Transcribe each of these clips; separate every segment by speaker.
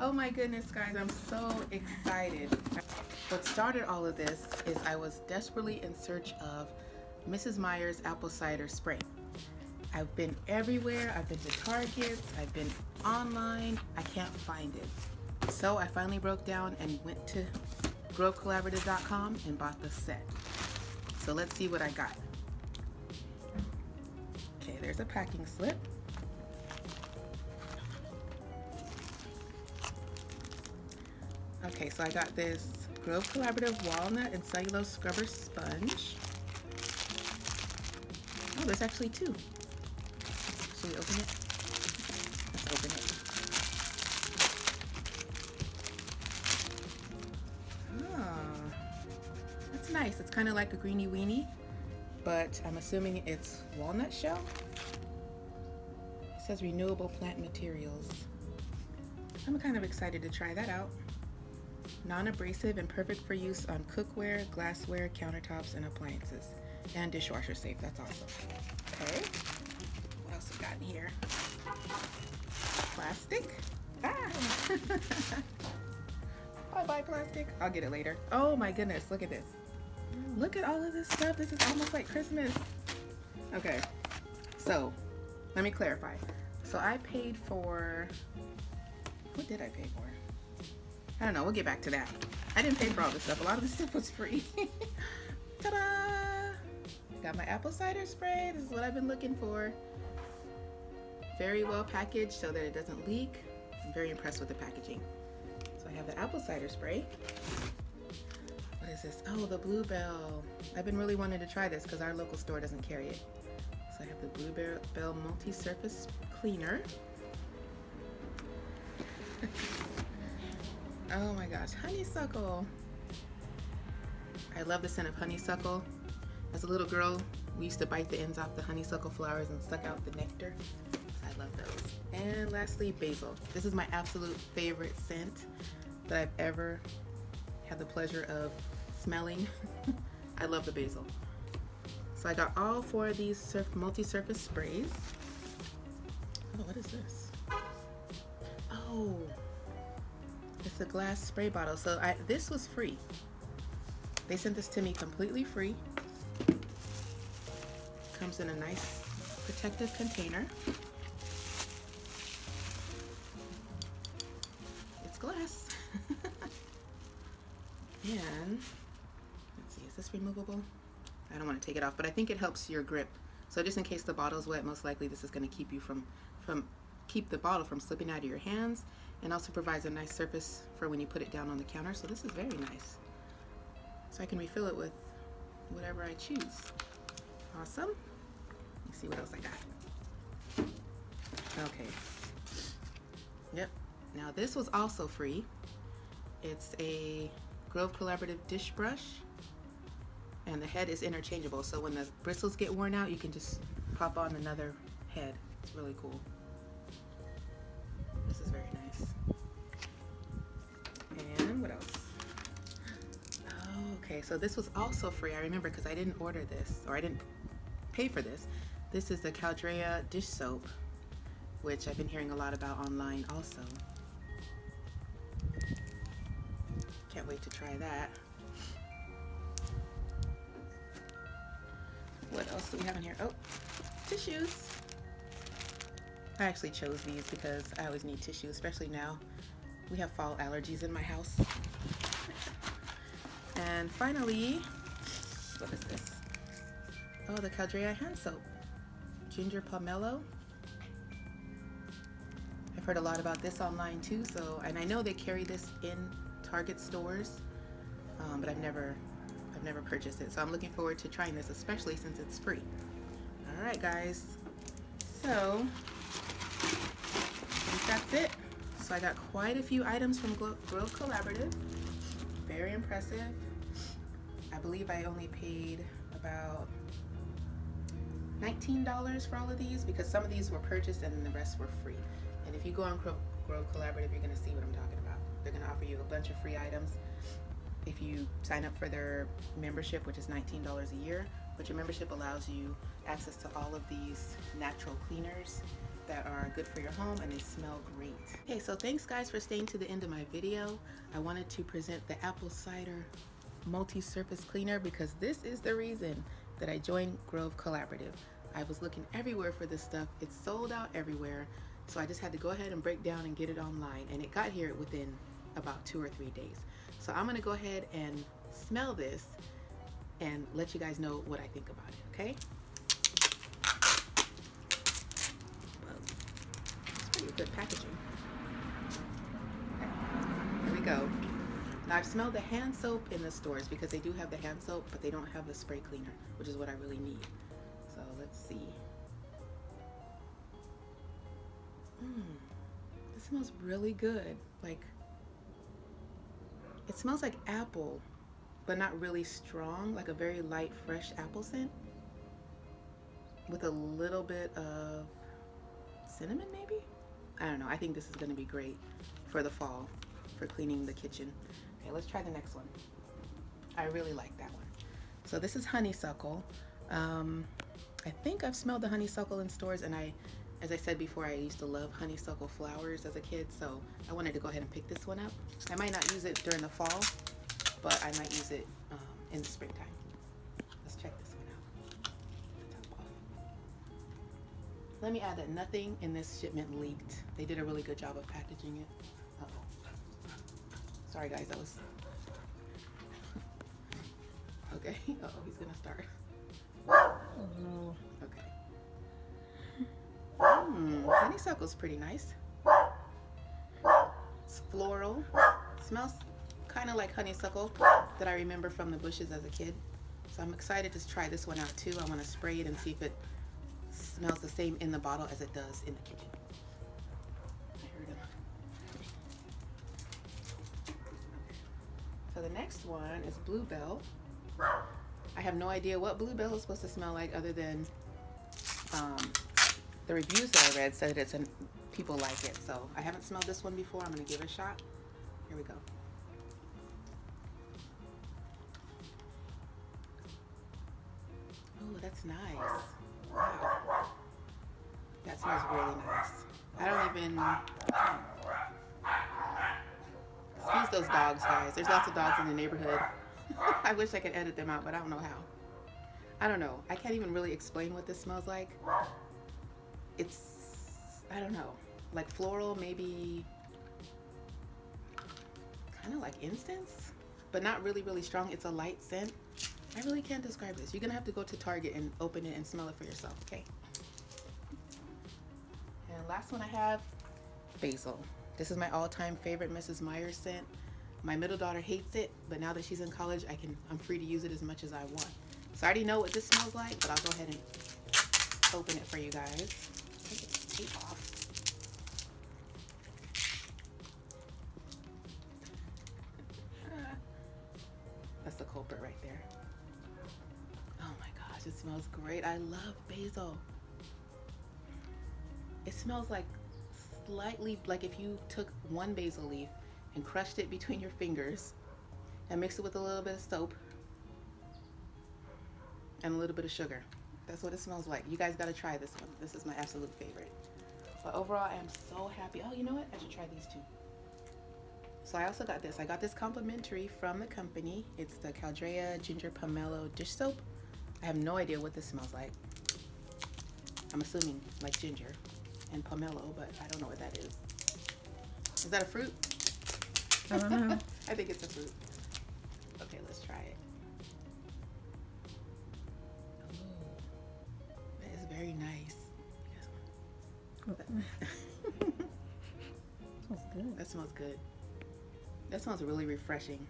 Speaker 1: Oh my goodness, guys, I'm so excited. What started all of this is I was desperately in search of Mrs. Meyer's apple cider spray. I've been everywhere. I've been to Targets, I've been online. I can't find it. So I finally broke down and went to grovecollaborative.com and bought the set. So let's see what I got. Okay, there's a packing slip. Okay, so I got this Grove Collaborative Walnut and Cellulose Scrubber Sponge. Oh, there's actually two. Should we open it? Let's open it. Oh, that's nice. It's kind of like a greeny weenie, but I'm assuming it's walnut shell. It says renewable plant materials. I'm kind of excited to try that out. Non-abrasive and perfect for use on cookware, glassware, countertops, and appliances. And dishwasher safe, that's awesome. Okay, what else we got in here? Plastic? Ah! Bye-bye plastic. I'll get it later. Oh my goodness, look at this. Look at all of this stuff. This is almost like Christmas. Okay, so let me clarify. So I paid for, what did I pay for? I don't know, we'll get back to that. I didn't pay for all this stuff. A lot of this stuff was free. Ta-da! Got my apple cider spray. This is what I've been looking for. Very well packaged so that it doesn't leak. I'm very impressed with the packaging. So I have the apple cider spray. What is this? Oh, the Bluebell. I've been really wanting to try this because our local store doesn't carry it. So I have the Bluebell multi-surface cleaner. Oh my gosh, honeysuckle. I love the scent of honeysuckle. As a little girl, we used to bite the ends off the honeysuckle flowers and suck out the nectar. I love those. And lastly, basil. This is my absolute favorite scent that I've ever had the pleasure of smelling. I love the basil. So I got all four of these multi-surface sprays. Oh, what is this? Oh. It's a glass spray bottle. So this was free. They sent this to me completely free. Comes in a nice protective container. It's glass. And let's see, is this removable? I don't want to take it off, but I think it helps your grip. So just in case the bottle's wet, most likely this is going to keep you keep the bottle from slipping out of your hands, and also provides a nice surface for when you put it down on the counter. So this is very nice. So I can refill it with whatever I choose. Awesome. Let's see what else I got. Okay. Yep. Now this was also free. It's a Grove Collaborative dish brush, and the head is interchangeable. So when the bristles get worn out, you can just pop on another head. It's really cool. This is very nice. And what else? Oh, okay, so this was also free. I remember because I didn't order this, or I didn't pay for this. This is the Caldrea dish soap, which I've been hearing a lot about online also. Can't wait to try that. What else do we have in here? Oh, tissues. I actually chose these because I always need tissue, especially now. We have fall allergies in my house. And finally, what is this? Oh, the Caldrea hand soap. Ginger pomelo. I've heard a lot about this online too, and I know they carry this in Target stores, but I've never purchased it. So I'm looking forward to trying this, especially since it's free. All right, guys. So I think that's it. So I got quite a few items from Grove Collaborative. Very impressive. I believe I only paid about $19 for all of these because some of these were purchased and the rest were free. And if you go on Grove Collaborative, you're going to see what I'm talking about. They're going to offer you a bunch of free items if you sign up for their membership, which is $19 a year. But your membership allows you access to all of these natural cleaners that are good for your home and they smell great. Okay, so thanks guys for staying to the end of my video. I wanted to present the apple cider multi-surface cleaner because this is the reason that I joined Grove Collaborative. I was looking everywhere for this stuff. It's sold out everywhere. So I just had to go ahead and break down and get it online, and it got here within about 2 or 3 days. So I'm gonna go ahead and smell this and let you guys know what I think about it, okay? Well, it's pretty good packaging. Okay, here we go. Now I've smelled the hand soap in the stores because they do have the hand soap, but they don't have the spray cleaner, which is what I really need. So let's see. It smells really good. Like, it smells like apple, but not really strong, like a very light, fresh apple scent with a little bit of cinnamon maybe? I don't know. I think this is going to be great for the fall, for cleaning the kitchen. Okay, let's try the next one. I really like that one. So this is honeysuckle. I think I've smelled the honeysuckle in stores, and as I said before, I used to love honeysuckle flowers as a kid, so I wanted to go ahead and pick this one up. I might not use it during the fall, but I might use it in the springtime. Let's check this one out. Top off. Let me add that nothing in this shipment leaked. They did a really good job of packaging it. Uh-oh. Sorry guys, that was... Okay, uh-oh, he's gonna start. Oh, okay. Honeysuckle's pretty nice. It's floral. Smells kind of like honeysuckle that I remember from the bushes as a kid. So I'm excited to try this one out too. I want to spray it and see if it smells the same in the bottle as it does in the kitchen. I heard him. So the next one is Bluebell. I have no idea what Bluebell is supposed to smell like other than the reviews that I read said people like it. So I haven't smelled this one before. I'm going to give it a shot. Here we go. Oh, that's nice. Wow. That smells really nice. I don't even... Excuse those dogs, guys. There's lots of dogs in the neighborhood. I wish I could edit them out, but I don't know how. I don't know. I can't even really explain what this smells like. It's, I don't know, like floral, maybe kind of like incense, but not really, really strong. It's a light scent. I really can't describe this. You're gonna have to go to Target and open it and smell it for yourself, okay? And last one I have, basil. This is my all-time favorite Mrs. Meyers scent. My middle daughter hates it, but now that she's in college, I'm free to use it as much as I want. So I already know what this smells like, but I'll go ahead and open it for you guys. Take the tape off. That's the culprit right there. Oh my gosh, it smells great. I love basil. It smells like slightly like if you took one basil leaf and crushed it between your fingers and mixed it with a little bit of soap and a little bit of sugar. That's what it smells like. You guys gotta try this one. This is my absolute favorite. But overall, I am so happy. Oh, you know what? I should try these two. So I also got this. I got this complimentary from the company. It's the Caldrea Ginger Pomelo Dish Soap. I have no idea what this smells like. I'm assuming like ginger and pomelo, but I don't know what that is. Is that a fruit?
Speaker 2: I don't know.
Speaker 1: I think it's a fruit. Okay, let's try it. Oh, that is very nice.
Speaker 2: Smells good.
Speaker 1: That smells good. That smells really refreshing.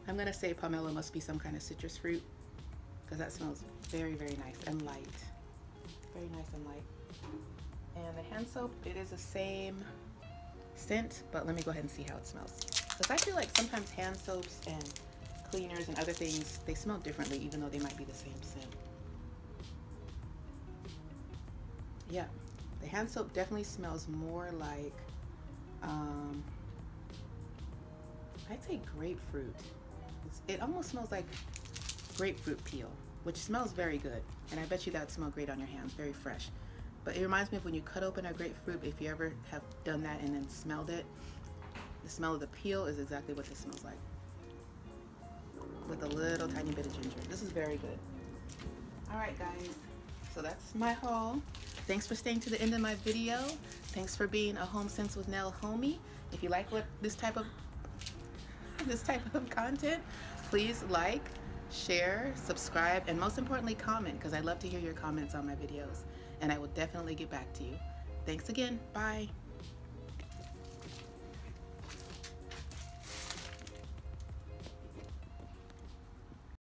Speaker 1: I'm gonna say pomelo must be some kind of citrus fruit because that smells very, very nice and light. Very nice and light. And the hand soap, it is the same scent, but let me go ahead and see how it smells. Because I feel like sometimes hand soaps and cleaners and other things, they smell differently even though they might be the same scent. Yeah, the hand soap definitely smells more like, I'd say grapefruit. It almost smells like grapefruit peel, which smells very good. And I bet you that would smell great on your hands, very fresh. But it reminds me of when you cut open a grapefruit, if you ever have done that and then smelled it. The smell of the peel is exactly what this smells like, with a little tiny bit of ginger. This is very good. All right, guys, so that's my haul. Thanks for staying to the end of my video. Thanks for being a Home Scents with Nell homie. If you like this type of content, please like, share, subscribe, and most importantly, comment, because I love to hear your comments on my videos, and I will definitely get back to you. Thanks again. Bye.